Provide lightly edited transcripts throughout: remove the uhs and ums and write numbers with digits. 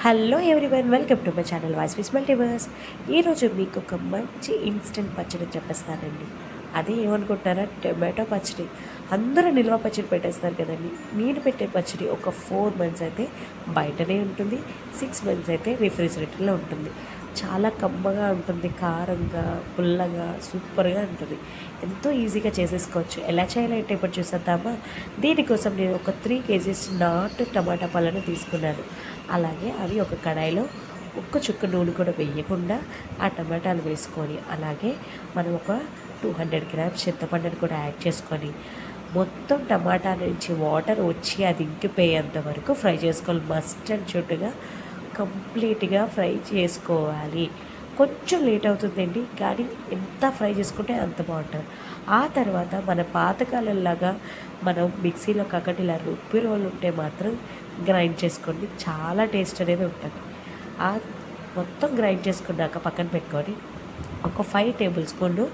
Hello everyone, welcome to my channel voice with multiverse. ఈరోజు మీకు ఒక మంచి ఇన్స్టెంట్ పచ్చడి చెప్పేస్తానండి. అదే ఏమనుకుంటారా, టొమాటో పచ్చడి. అందరూ నిల్వ పచ్చడి పెట్టేస్తారు కదండి. నేను పెట్టే పచ్చడి ఒక 4 మంత్స్ అయితే బయటనే ఉంటుంది, 6 మంత్స్ అయితే రిఫ్రిజిరేటర్లో ఉంటుంది. చాలా కమ్మగా ఉంటుంది, కారంగా పుల్లగా సూపర్గా ఉంటుంది. ఎంతో ఈజీగా చేసేసుకోవచ్చు. ఎలా చేయాలంటే ఇప్పుడు చూసేద్దామా. దీనికోసం నేను ఒక 3 kgs నాటు టమాటా పళ్ళను తీసుకున్నాను. అలాగే అవి ఒక కడాయిలో ఒక్క చుక్క నూనె కూడా వేయకుండా ఆ టమాటాలు వేసుకొని, అలాగే మనం ఒక 200 గ్రామ్స్ చింతపండుని కూడా యాడ్ చేసుకొని, మొత్తం టమాటా నుంచి వాటర్ వచ్చి అది ఇంకిపోయేంత వరకు ఫ్రై చేసుకోవాలి. మస్ట్ అండ్ షుడ్గా కంప్లీట్గా ఫ్రై చేసుకోవాలి. కొంచెం లేట్ అవుతుందండి, కానీ ఎంత ఫ్రై చేసుకుంటే అంత బాగుంటుంది. ఆ తర్వాత మన పాతకాలంలాగా మనం మిక్సీలో కాకుండా ఇలా రుబ్బి రోలు ఉంటే మాత్రం గ్రైండ్ చేసుకోండి, చాలా టేస్ట్ అనేది ఉంటుంది. ఆ మొత్తం గ్రైండ్ చేసుకున్నాక పక్కన పెట్టుకొని ఒక 5 టేబుల్ స్పూన్లు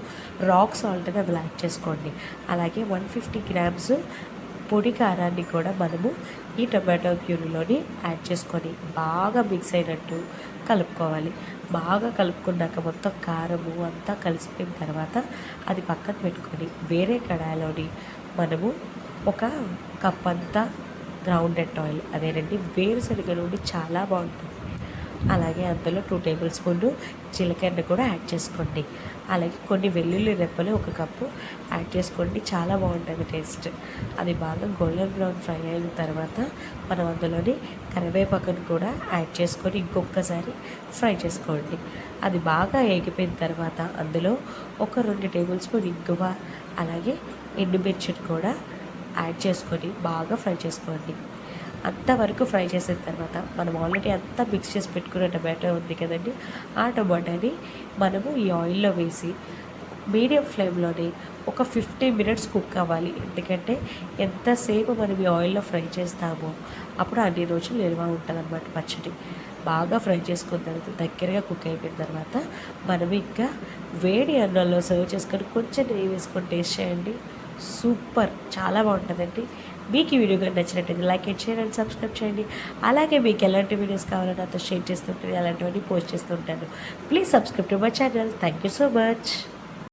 రాక్ సాల్ట్ అని అందులో యాడ్ చేసుకోండి. అలాగే 150 గ్రామ్స్ పొడి కారాన్ని కూడా మనము ఈ టొమాటో ప్యూరీలోని యాడ్ చేసుకొని బాగా మిక్స్ అయినట్టు కలుపుకోవాలి. బాగా కలుపుకున్నాక మొత్తం కారము అంతా కలిసిపోయిన తర్వాత అది పక్కన పెట్టుకొని వేరే కడాయిలోని మనము ఒక కప్ అంతా గ్రౌండెడ్ ఆయిల్, అదేనండి వేరుశనగ నూనె, చాలా బాగుంటుంది. అలాగే అందులో 2 టేబుల్ స్పూన్లు జీలకర్ర కూడా యాడ్ చేసుకోండి. అలాగే కొన్ని వెల్లుల్లి రెప్పలు ఒక కప్పు యాడ్ చేసుకోండి, చాలా బాగుంటుంది టేస్ట్. అది బాగా గోల్డెన్ బ్రౌన్ ఫ్రై అయిన తర్వాత మనం అందులోని కరివేపాకును కూడా యాడ్ చేసుకొని ఇంకొకసారి ఫ్రై చేసుకోండి. అది బాగా ఏగిపోయిన తర్వాత అందులో ఒక 2 టేబుల్ స్పూన్ ఇంగువ, అలాగే ఎండుమిర్చిని కూడా యాడ్ చేసుకొని బాగా ఫ్రై చేసుకోండి. అంతవరకు ఫ్రై చేసిన తర్వాత మనం ఆల్రెడీ అంతా మిక్స్ చేసి పెట్టుకున్న టమాటో ఉంది కదండి, ఆ టమాటాని మనము ఈ ఆయిల్లో వేసి మీడియం ఫ్లేమ్లోనే ఒక 15 మినిట్స్ కుక్ అవ్వాలి. ఎందుకంటే ఎంతసేపు మనం ఈ ఆయిల్లో ఫ్రై చేస్తామో అప్పుడు అన్ని రోజులు నిల్వ ఉంటుంది అన్నమాట పచ్చడి. బాగా ఫ్రై చేసుకున్న తర్వాత దగ్గరగా కుక్ అయిపోయిన తర్వాత మనం ఇంకా వేడి అన్నంలో సర్వ్ చేసుకొని కొంచెం నెయ్యి వేసుకొని టేస్ట్ చేయండి. సూపర్, చాలా బాగుంటుందండి. మీకు ఈ వీడియో కానీ నచ్చినట్టయితే like and share and subscribe చేయండి. అలాగే మీకు ఎలాంటి వీడియోస్ కావాలో నాతో షేర్ చేస్తుంటాను, అలాంటివన్నీ పోస్ట్ చేస్తుంటాను. Please subscribe to my channel. Thank you so much.